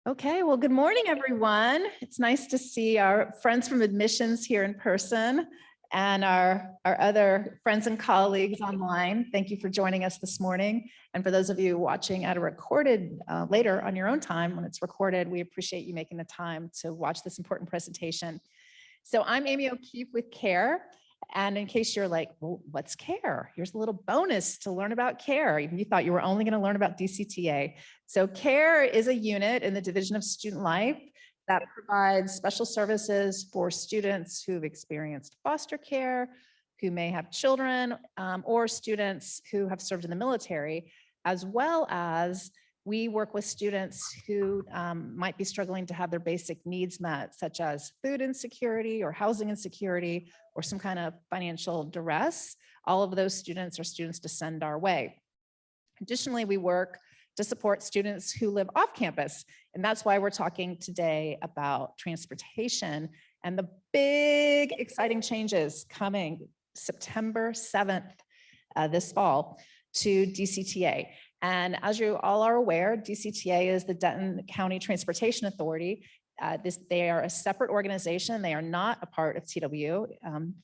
Okay, well, good morning, everyone. It's nice to see our friends from admissions here in person and our other friends and colleagues online. Thank you for joining us this morning. And for those of you watching at a recorded later on your own time when it's recorded, we appreciate you making the time to watch this important presentation. So I'm Amy O'Keefe with CARE. And in case you're like, well, what's CARE? Here's a little bonus to learn about CARE. Even you thought you were only going to learn about DCTA. So CARE is a unit in the Division of Student Life that provides special services for students who've experienced foster care, who may have children, or students who have served in the military, as well as we work with students who might be struggling to have their basic needs met, such as food insecurity or housing insecurity or some kind of financial duress. All of those students are students to send our way. Additionally, we work to support students who live off campus. And that's why we're talking today about transportation and the big exciting changes coming September 7th this fall to DCTA. And as you all are aware, DCTA is the Denton County Transportation Authority. They are a separate organization. They are not a part of TW.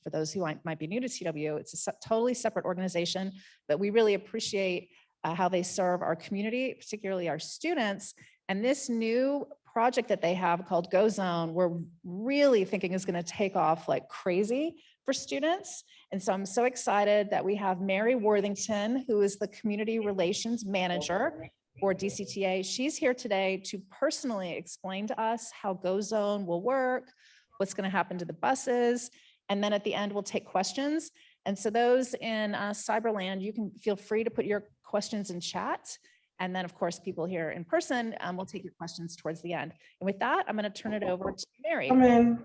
For those who might be new to TW, it's a totally separate organization, but we really appreciate how they serve our community, particularly our students. And this new project that they have called Go Zone, we're really thinking is going to take off like crazy for students. And so I'm so excited that we have Mary Worthington, who is the Community Relations Manager for DCTA. She's here today to personally explain to us how Go Zone will work, what's going to happen to the buses, and then at the end we'll take questions. And so those in Cyberland, you can feel free to put your questions in chat. And then of course, people here in person will take your questions towards the end. And with that, I'm going to turn it over to Mary. Come in.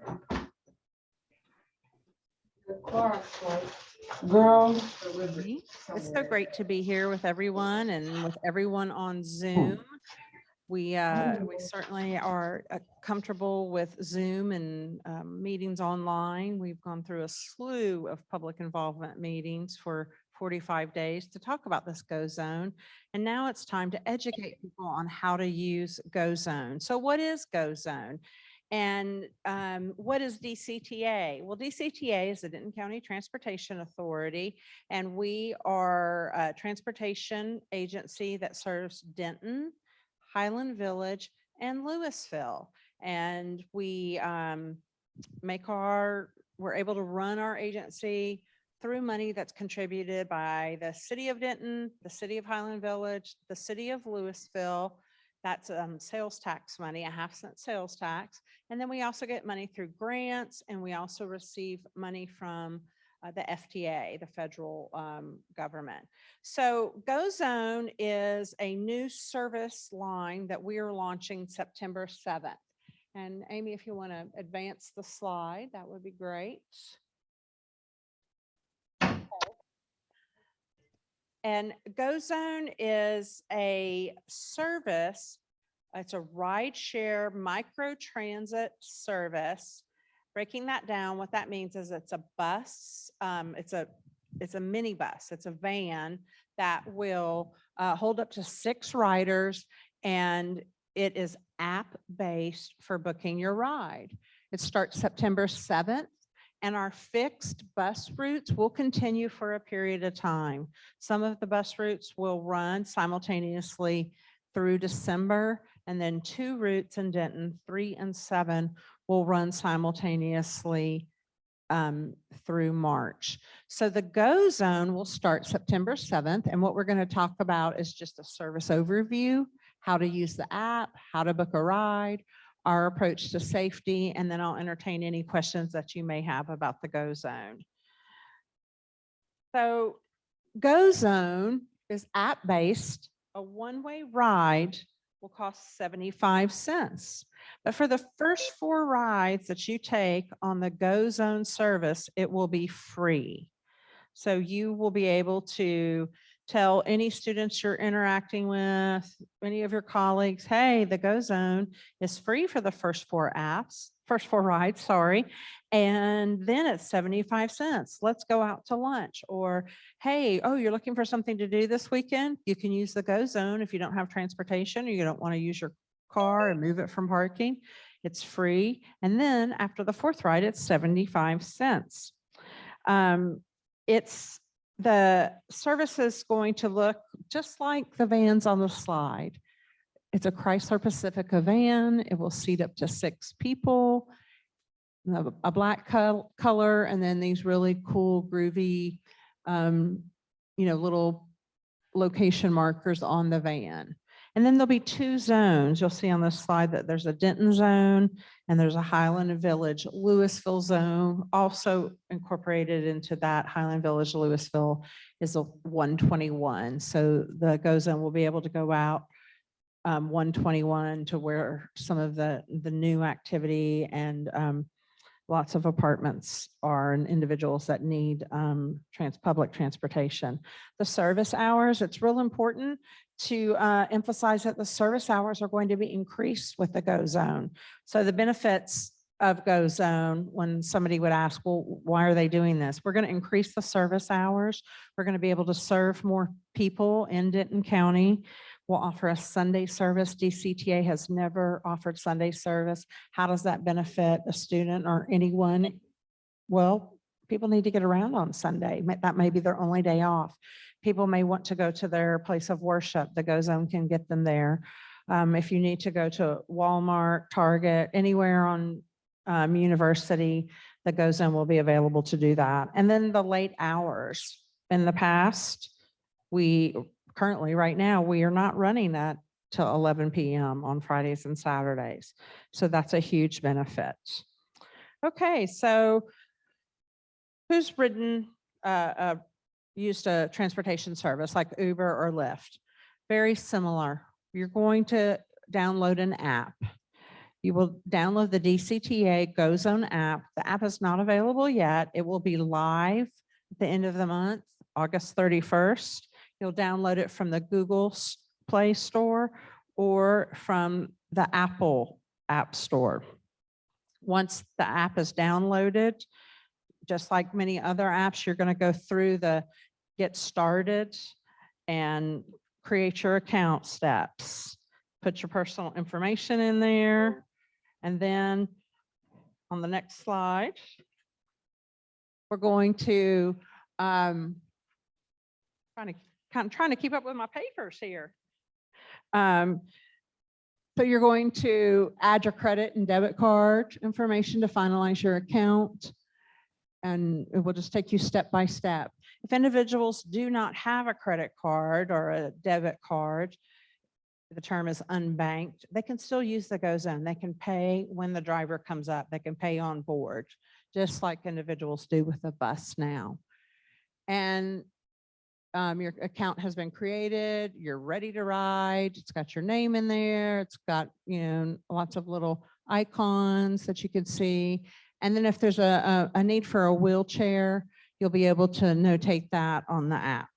Girl. It's so great to be here with everyone and with everyone on Zoom. We certainly are comfortable with Zoom and meetings online. We've gone through a slew of public involvement meetings for 45 days to talk about this Go Zone. And now it's time to educate people on how to use Go Zone. So what is Go Zone? And what is DCTA? Well, DCTA is the Denton County Transportation Authority, and we are a transportation agency that serves Denton, Highland Village, and Louisville. And we're able to run our agency through money that's contributed by the City of Denton, the City of Highland Village, the City of Louisville. That's sales tax money, a 1/2-cent sales tax. And then we also get money through grants, and we also receive money from the FTA, the federal government. So Go Zone is a new service line that we are launching September 7th. And Amy, if you want to advance the slide, that would be great. And Go Zone is a service. It's a ride share micro transit service. Breaking that down, what that means is it's a bus. It's a mini bus. It's a van that will hold up to 6 riders, and it is app-based for booking your ride. It starts September 7th. And our fixed bus routes will continue for a period of time. Some of the bus routes will run simultaneously through December, and then 2 routes in Denton, 3 and 7, will run simultaneously through March. So the Go Zone will start September 7th. And what we're going to talk about is just a service overview, how to use the app, how to book a ride, our approach to safety, and then I'll entertain any questions that you may have about the Go Zone. So Go Zone is app-based. A one-way ride will cost 75 cents. But for the first 4 rides that you take on the Go Zone service, it will be free. So you will be able to tell any students you're interacting with, any of your colleagues, hey, the Go Zone is free for the first 4 rides, sorry. And then it's 75 cents. Let's go out to lunch. Or, hey, oh, you're looking for something to do this weekend? You can use the Go Zone if you don't have transportation or you don't want to use your car and move it from parking, it's free. And then after the fourth ride, it's 75 cents. The service is going to look just like the vans on the slide. It's a Chrysler Pacifica van. It will seat up to 6 people, a black color, and then these really cool, groovy, little location markers on the van. And then there'll be 2 zones. You'll see on this slide that there's a Denton zone and there's a Highland Village Louisville zone. Also incorporated into that Highland Village Louisville is a 121. So the GO zone will be able to go out 121 to where some of the new activity and lots of apartments are and individuals that need public transportation. The service hours, it's real important to emphasize that the service hours are going to be increased with the GO zone. So the benefits of GO zone, when somebody would ask, well, why are they doing this? We're going to increase the service hours. We're going to be able to serve more people in Denton County. We'll offer a Sunday service. DCTA has never offered Sunday service. How does that benefit a student or anyone? Well, people need to get around on Sunday. That may be their only day off. People may want to go to their place of worship. The GO zone can get them there. If you need to go to Walmart, Target, anywhere on University, the GO zone will be available to do that. And then the late hours. In the past, currently right now, we are not running that till 11 p.m. on Fridays and Saturdays. So that's a huge benefit. Okay, so who's used a transportation service like Uber or Lyft? Very similar. You're going to download an app. You will download the DCTA GO Zone app. The app is not available yet. It will be live at the end of the month, August 31st. You'll download it from the Google Play Store or from the Apple App Store. Once the app is downloaded, just like many other apps, you're going to go through the get started and create your account steps. Put your personal information in there. And then on the next slide, we're going to, trying to keep up with my papers here. So you're going to add your credit and debit card information to finalize your account. And it will just take you step by step. If individuals do not have a credit card or a debit card, the term is unbanked, they can still use the GO zone. They can pay when the driver comes up. They can pay on board, just like individuals do with a bus now. And your account has been created. You're ready to ride. It's got your name in there. It's got, lots of little icons that you can see. And then if there's a need for a wheelchair, you'll be able to notate that on the app.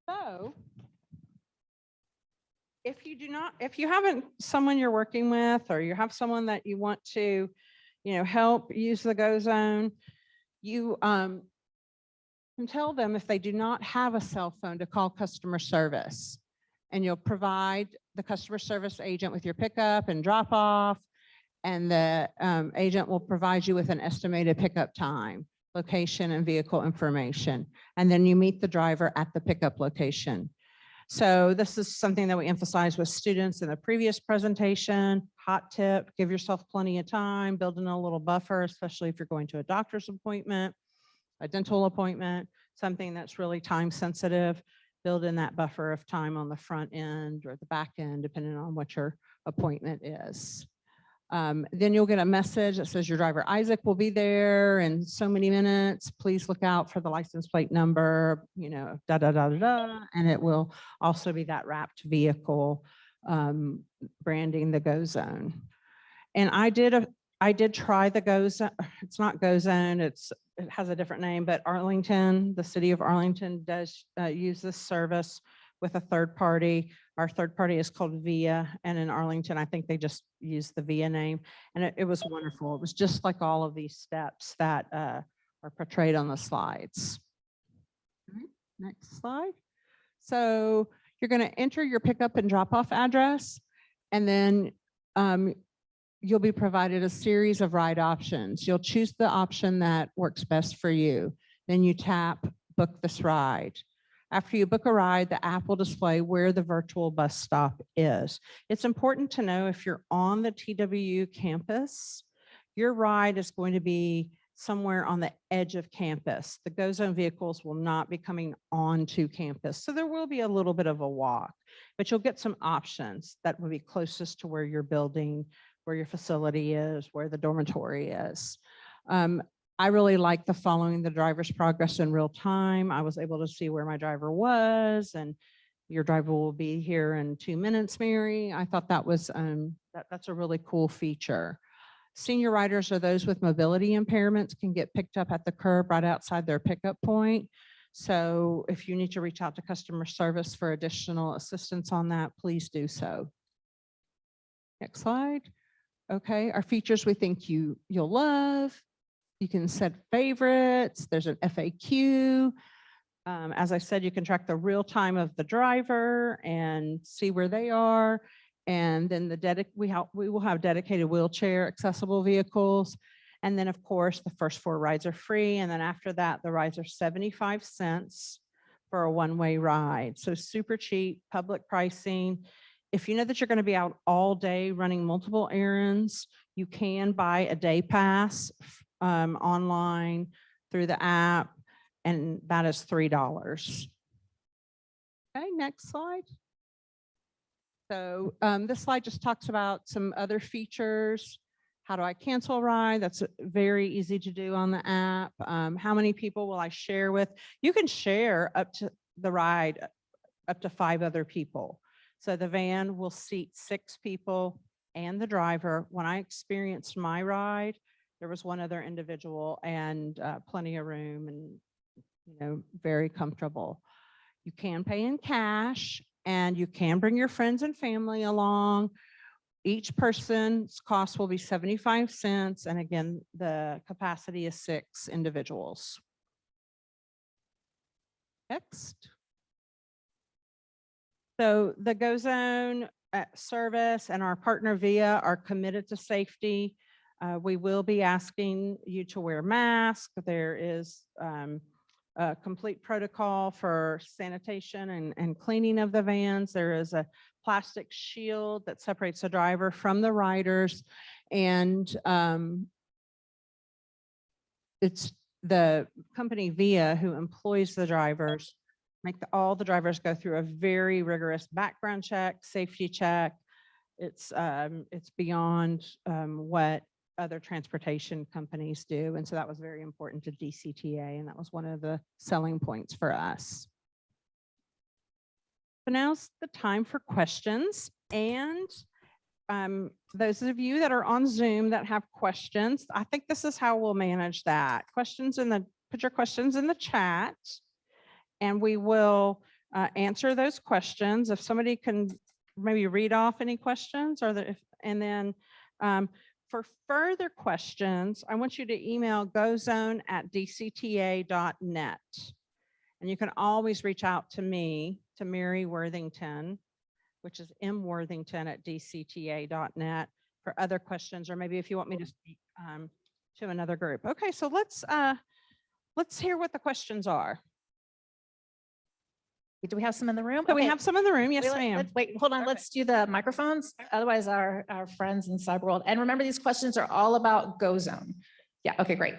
So if you haven't someone you're working with, or you have someone that you want to, help use the GO zone, you can tell them if they do not have a cell phone to call customer service, and you'll provide the customer service agent with your pickup and drop off, and the agent will provide you with an estimated pickup time, location, and vehicle information. And then you meet the driver at the pickup location. So this is something that we emphasized with students in the previous presentation. Hot tip, give yourself plenty of time, build in a little buffer, especially if you're going to a doctor's appointment, a dental appointment, something that's really time sensitive. Build in that buffer of time on the front end or the back end, depending on what your appointment is. Then you'll get a message that says your driver Isaac will be there in so many minutes. Please look out for the license plate number, and it will also be that wrapped vehicle branding the GO zone. And I did try the GO zone. It's not GO zone. It has a different name, but Arlington, the city of Arlington does use this service with a third party. Our third party is called VIA, and in Arlington, I think they just use the VIA name, and it was wonderful. It was just like all of these steps that are portrayed on the slides. All right, next slide. So You're going to enter your pickup and drop off address, and then you'll be provided a series of ride options. You'll choose the option that works best for you. Then you tap book this ride. After you book a ride, the app will display where the virtual bus stop is. It's important to know if you're on the TWU campus, your ride is going to be somewhere on the edge of campus. The Go Zone vehicles will not be coming onto campus. So there will be a little bit of a walk, but you'll get some options that will be closest to where your building, where your facility is, where the dormitory is. I really like the following the driver's progress in real time. I was able to see where my driver was, and your driver will be here in 2 minutes, Mary. I thought that was that's a really cool feature. Senior riders or those with mobility impairments can get picked up at the curb right outside their pickup point. So if you need to reach out to customer service for additional assistance on that, please do so. Next slide. Okay, our features we think you'll love. You can set favorites. There's an FAQ. As I said, you can track the real time of the driver and see where they are. And then we will have dedicated wheelchair accessible vehicles. And then of course, the first 4 rides are free. And then after that, the rides are 75 cents for a one-way ride. So super cheap, public pricing. If you know that you're going to be out all day running multiple errands, you can buy a day pass online through the app, and that is $3. Okay, next slide. So this slide just talks about some other features. How do I cancel a ride? That's very easy to do on the app. How many people will I share with? You can share up to the ride up to 5 other people. So the van will seat 6 people and the driver. When I experienced my ride, there was 1 other individual and plenty of room and very comfortable. You can pay in cash, and you can bring your friends and family along. Each person's cost will be 75 cents. And again, the capacity is 6 individuals. Next. So the Go Zone service and our partner VIA are committed to safety. We will be asking you to wear masks. There is a complete protocol for sanitation and cleaning of the vans. There is a plastic shield that separates the driver from the riders. And it's the company VIA who employs the drivers, all the drivers go through a very rigorous background check, safety check. It's beyond what other transportation companies do. And so that was very important to DCTA, and that was one of the selling points for us. So now's the time for questions. And those of you that are on Zoom that have questions, I think this is how we'll manage that. Put your questions in the chat, and we will answer those questions. If somebody can maybe read off any questions, and then for further questions, I want you to email gozone@dcta.net. And you can always reach out to me, to Mary Worthington, which is mworthington@dcta.net, for other questions, or maybe if you want me to speak to another group. Okay, so let's hear what the questions are. Do we have some in the room? So we have some in the room. Yes, ma'am. Wait, hold on. Let's do the microphones. Otherwise, our friends in Cyber World. And remember, these questions are all about Go Zone. Yeah. Okay, great.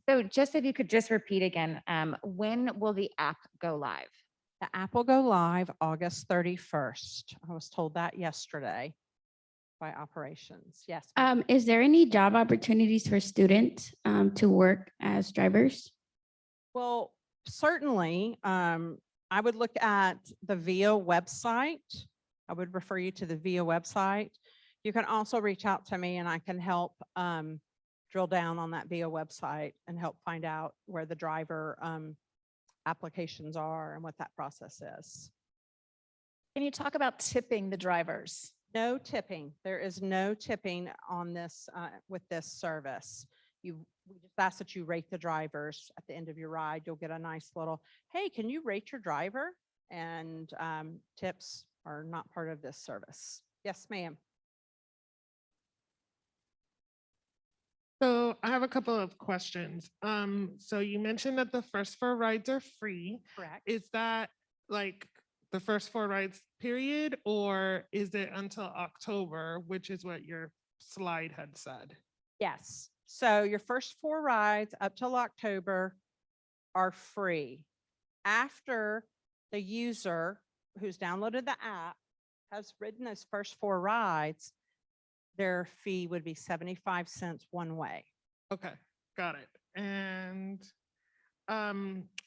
So just if you could just repeat again, when will the app go live? The app will go live August 31st. I was told that yesterday by operations. Yes. Is there any job opportunities for students to work as drivers? Well, certainly. I would look at the VIA website. I would refer you to the VIA website. You can also reach out to me, and I can help drill down on that VIA website and help find out where the driver applications are and what that process is. Can you talk about tipping the drivers? No tipping. There is no tipping on this with this service. We just ask that you rate the drivers at the end of your ride. You'll get a nice little, hey, can you rate your driver? and tips are not part of this service. Yes, ma'am. So I have a couple of questions. So you mentioned that the first 4 rides are free. Correct. Is that like the first 4 rides period, or is it until October, which is what your slide had said? Yes. So your first 4 rides up till October are free. After the user who's downloaded the app has ridden those first 4 rides, their fee would be 75 cents one way. Okay, got it. And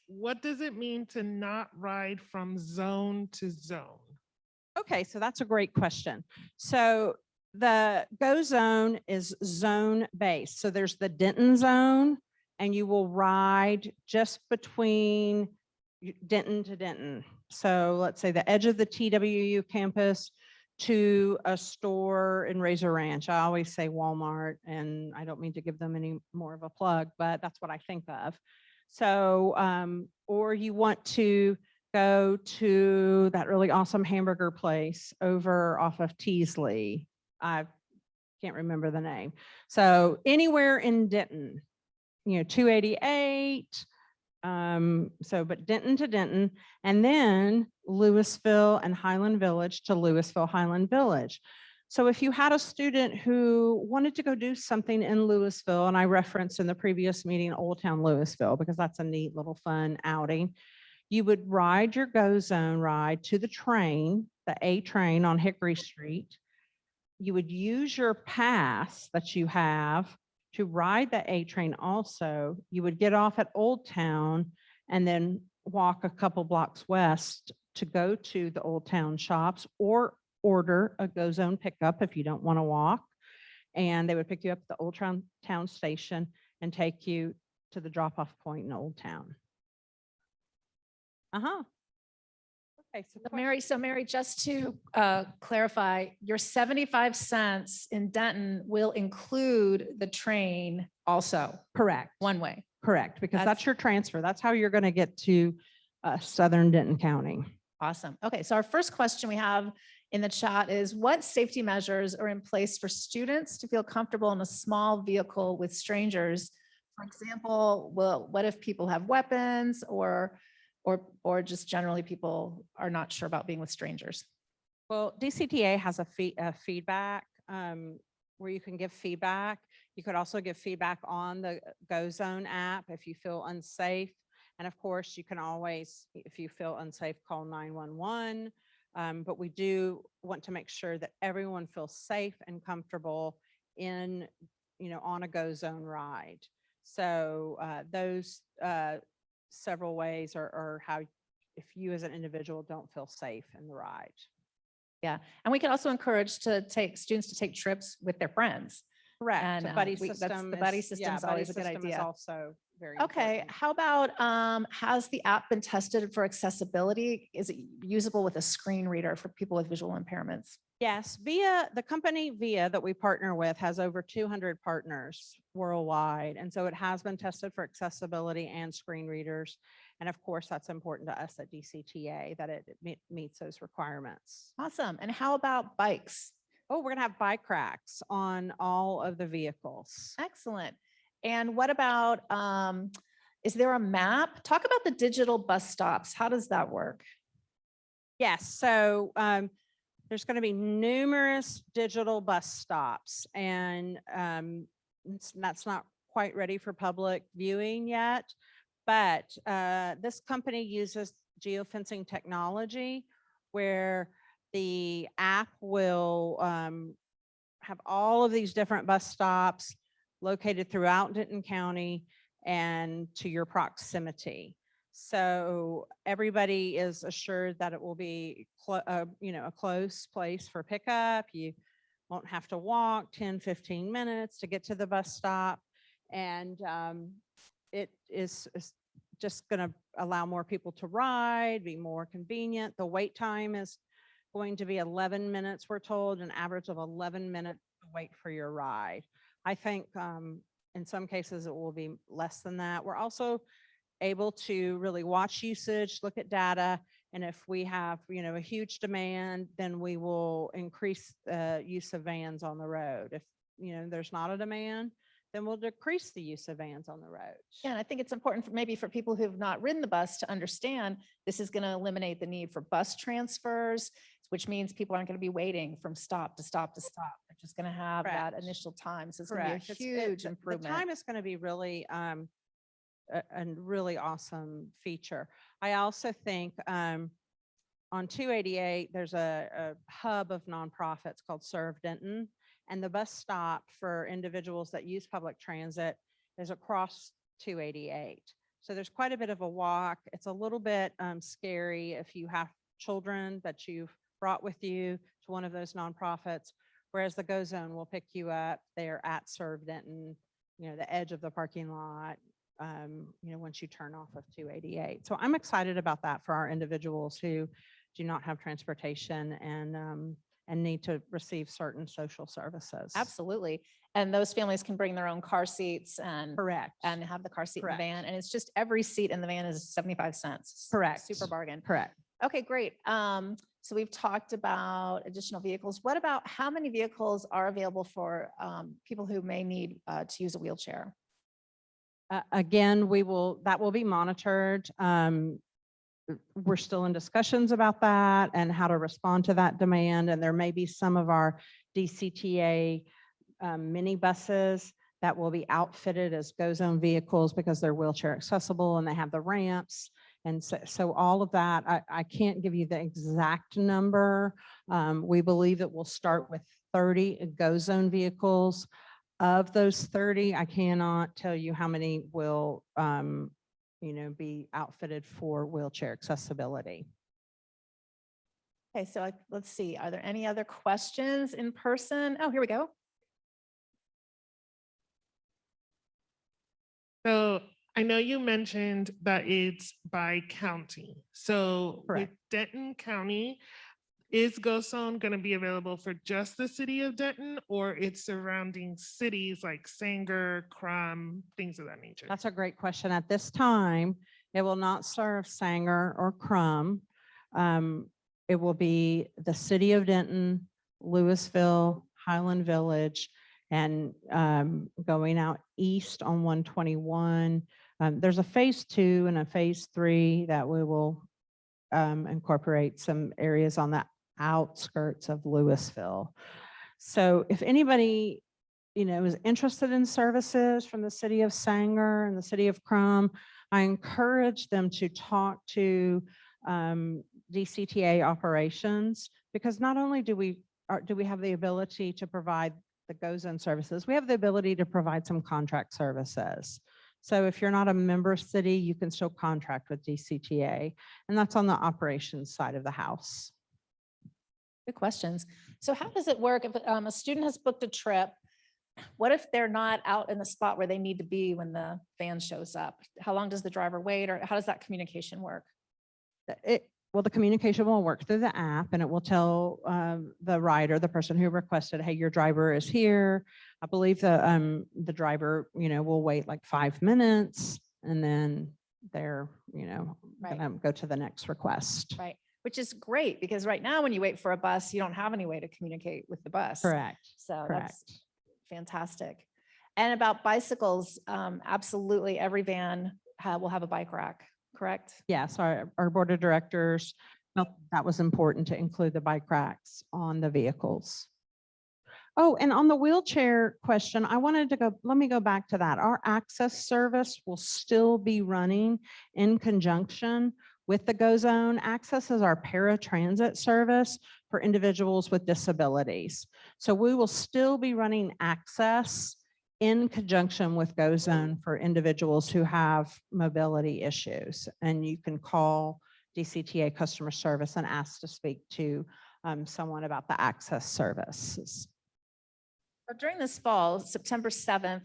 what does it mean to not ride from zone to zone? Okay, so that's a great question. So the Go Zone is zone based. So there's the Denton zone, and you will ride just between Denton to Denton. So let's say the edge of the TWU campus to a store in Razor Ranch. I always say Walmart, and I don't mean to give them any more of a plug, but that's what I think of. So, or you want to go to that really awesome hamburger place over off of Teasley. I can't remember the name. So anywhere in Denton, 288. But Denton to Denton, and then Louisville and Highland Village to Louisville, Highland Village. So if you had a student who wanted to go do something in Louisville, and I referenced in the previous meeting, Old Town Louisville, because that's a neat little fun outing, you would ride your Go Zone ride to the train, the A train on Hickory Street. You would use your pass that you have to ride the A train also. You would get off at Old Town and then walk a couple blocks west to go to the Old Town shops, or order a Go Zone pickup if you don't want to walk. And they would pick you up at the Old Town station and take you to the drop-off point in Old Town. Okay, So Mary, just to clarify, your 75 cents in Denton will include the train also, correct, one way. correct, because That's- that's your transfer. That's how you're going to get to Southern Denton County. Awesome. Okay, so our first question we have in the chat is, what safety measures are in place for students to feel comfortable in a small vehicle with strangers? For example, what if people have weapons, or just generally people are not sure about being with strangers? Well, DCTA has a feedback where you can give feedback. You could also give feedback on the Go Zone app if you feel unsafe. And of course, you can always, if you feel unsafe, call 911. But we do want to make sure that everyone feels safe and comfortable in, on a Go Zone ride. So those several ways are how, if you as an individual don't feel safe in the ride. Yeah, and we can also encourage students to take trips with their friends. Correct. And, The buddy that's system. the buddy is- system yeah, is always a buddy good system is idea. also very Okay, important. how about, has the app been tested for accessibility? Is it usable with a screen reader for people with visual impairments? Yes, the company Via that we partner with has over 200 partners worldwide. And so it has been tested for accessibility and screen readers. And of course, that's important to us at DCTA that it meets those requirements. Awesome. And how about bikes? Oh, we're gonna have bike racks on all of the vehicles. Excellent. And what about, is there a map? Talk about the digital bus stops. How does that work? Yes, so there's going to be numerous digital bus stops, and that's not quite ready for public viewing yet. But this company uses geofencing technology where the app will have all of these different bus stops located throughout Denton County and to your proximity. So everybody is assured that it will be a close place for pickup. You won't have to walk 10, 15 minutes to get to the bus stop. And it is just going to allow more people to ride, be more convenient. The wait time is going to be 11 minutes, we're told, an average of 11 minutes to wait for your ride. I think in some cases it will be less than that. We're also able to really watch usage, look at data, And if we have, a huge demand, then we will increase the use of vans on the road. If, there's not a demand, then we'll decrease the use of vans on the road. Yeah, and I think it's important for maybe for people who've not ridden the bus to understand this is going to eliminate the need for bus transfers, which means people aren't going to be waiting from stop to stop to stop. They're just going to have that Correct. initial time. So it's going to Correct. be a It's- huge the improvement. time is going to be really a really awesome feature. I also think on 288, there's a hub of nonprofits called Serve Denton, and the bus stop for individuals that use public transit is across 288. So there's quite a bit of a walk. It's a little bit scary if you have children that you've brought with you to one of those nonprofits, whereas the Go Zone will pick you up there at Serve Denton, the edge of the parking lot, once you turn off of 288. So I'm excited about that for our individuals who do not have transportation and need to receive certain social services. Absolutely. And those families can bring their own car seats and Correct. have the car seat in the Correct. van. And it's just every seat in the van is 75 cents. Correct. Super bargain. Correct. Okay, great. So we've talked about additional vehicles. What about how many vehicles are available for people who may need to use a wheelchair? Again, that will be monitored. We're still in discussions about that and how to respond to that demand. And there may be some of our DCTA minibuses that will be outfitted as Go Zone vehicles because they're wheelchair accessible and they have the ramps. And so all of that, I can't give you the exact number. We believe that we'll start with 30 Go Zone vehicles. Of those 30, I cannot tell you how many will be outfitted for wheelchair accessibility. Okay, so let's see. Are there any other questions in person? Oh, here we go. So I know you mentioned that it's by county. So with Correct. Denton County, is Go Zone going to be available for just the city of Denton or its surrounding cities like Sanger, Crum, things of that nature? That's a great question. At this time, it will not serve Sanger or Crum. It will be the city of Denton, Louisville, Highland Village, and going out east on 121. There's a phase 2 and a phase 3 that we will incorporate some areas on the outskirts of Louisville. So if anybody, is interested in services from the city of Sanger and the city of Crum, I encourage them to talk to DCTA operations, because not only do we have the ability to provide the Go Zone services, we have the ability to provide some contract services. So if you're not a member city, you can still contract with DCTA, and that's on the operations side of the house. Good questions. So how does it work if a student has booked a trip? What if they're not out in the spot where they need to be when the van shows up? How long does the driver wait, or how does that communication work? Well, the communication will work through the app, and it will tell the rider, the person who requested, hey, your driver is here. I believe the driver, will wait like 5 minutes, and then they're, Right. gonna go to the next request. Right. Which is great, because right now when you wait for a bus, you don't have any way to communicate with the bus. Correct. So Correct. that's fantastic. And about bicycles, absolutely every van will have a bike rack, correct? Yes, our board of directors felt that was important to include the bike racks on the vehicles. Oh, and on the wheelchair question, let me go back to that. Our access service will still be running in conjunction with the Go Zone. Access is our paratransit service for individuals with disabilities. So we will still be running access in conjunction with Go Zone for individuals who have mobility issues. And you can call DCTA customer service and ask to speak to someone about the access services. During this fall, September 7th,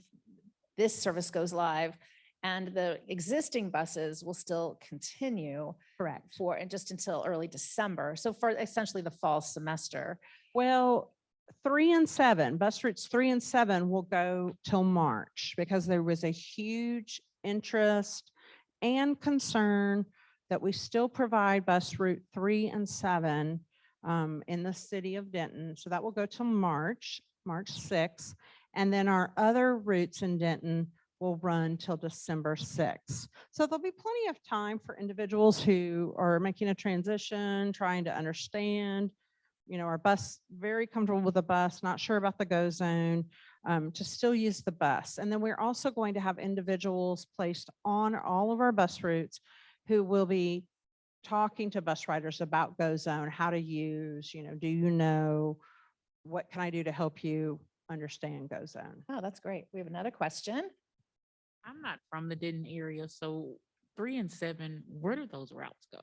this service goes live, and the existing buses will still continue Correct. and just until early December. So for essentially the fall semester. Well, 3 and 7, bus routes 3 and 7 will go till March, because there was a huge interest and concern that we still provide bus route 3 and 7 in the city of Denton. So that will go till March 6th. And then our other routes in Denton will run till December 6th. So there'll be plenty of time for individuals who are making a transition, trying to understand, our bus, very comfortable with the bus, not sure about the go zone, to still use the bus. And then we're also going to have individuals placed on all of our bus routes who will be talking to bus riders about go zone, how to use, do you know, what can I do to help you understand go zone? Oh, that's great. We have another question. I'm not from the Denton area, so 3 and 7, where do those routes go?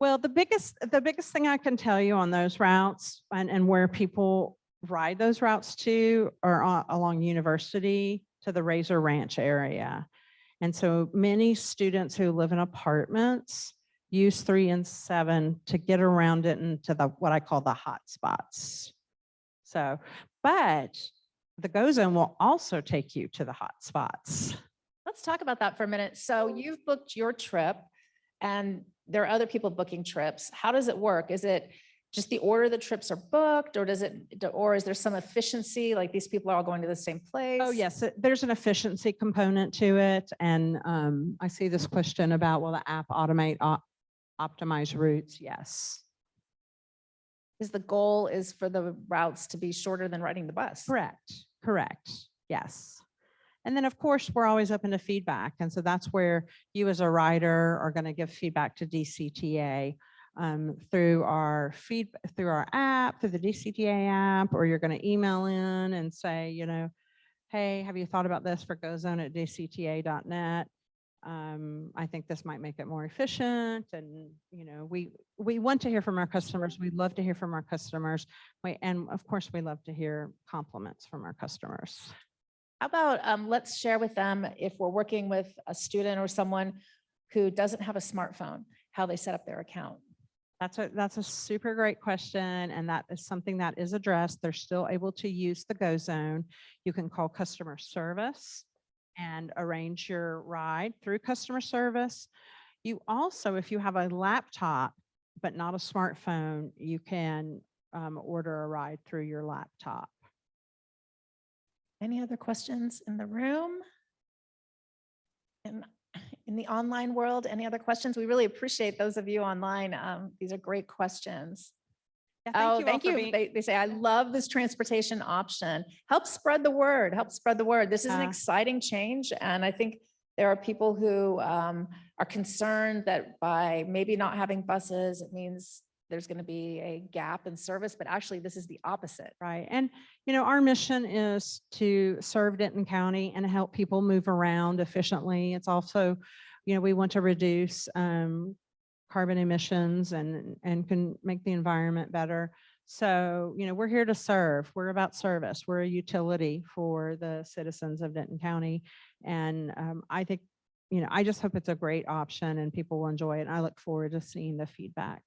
Well, the biggest thing I can tell you on those routes and where people ride those routes to are along University to the Razor Ranch area. And so many students who live in apartments use 3 and 7 to get around it into what I call the hot spots. So, but the Go Zone will also take you to the hot spots. Let's talk about that for a minute. So you've booked your trip and there are other people booking trips. How does it work? Is it just the order the trips are booked, or is there some efficiency? Like these people are all going to the same place? Oh, yes, there's an efficiency component to it. And I see this question about, will the app optimize routes? Yes. Is the goal is for the routes to be shorter than riding the bus? Correct. Yes. And then, of course, we're always open to feedback. And so that's where you as a rider are going to give feedback to DCTA through our app, through the DCTA app, or you're going to email in and say, hey, have you thought about this for gozone@dcta.net? I think this might make it more efficient. And, we want to hear from our customers. We love to hear from our customers. And of course, we love to hear compliments from our customers. How about let's share with them, if we're working with a student or someone who doesn't have a smartphone, how they set up their account. That's a super great question. And that is something that is addressed. They're still able to use the Go Zone. You can call customer service and arrange your ride through customer service. You also, if you have a laptop, but not a smartphone, you can order a ride through your laptop. Any other questions in the room? And in the online world, any other questions? We really appreciate those of you online. These are great questions. Yeah, Thank you. They say, I love this transportation option. Help spread the word. Help spread the word. This is an exciting change. And I think there are people who are concerned that by maybe not having buses, it means there's going to be a gap in service, but actually this is the opposite. Right. And, our mission is to serve Denton County and help people move around efficiently. It's also, we want to reduce carbon emissions and can make the environment better. So, we're here to serve. We're about service. We're a utility for the citizens of Denton County. And I think, I just hope it's a great option and people will enjoy it. And I look forward to seeing the feedback.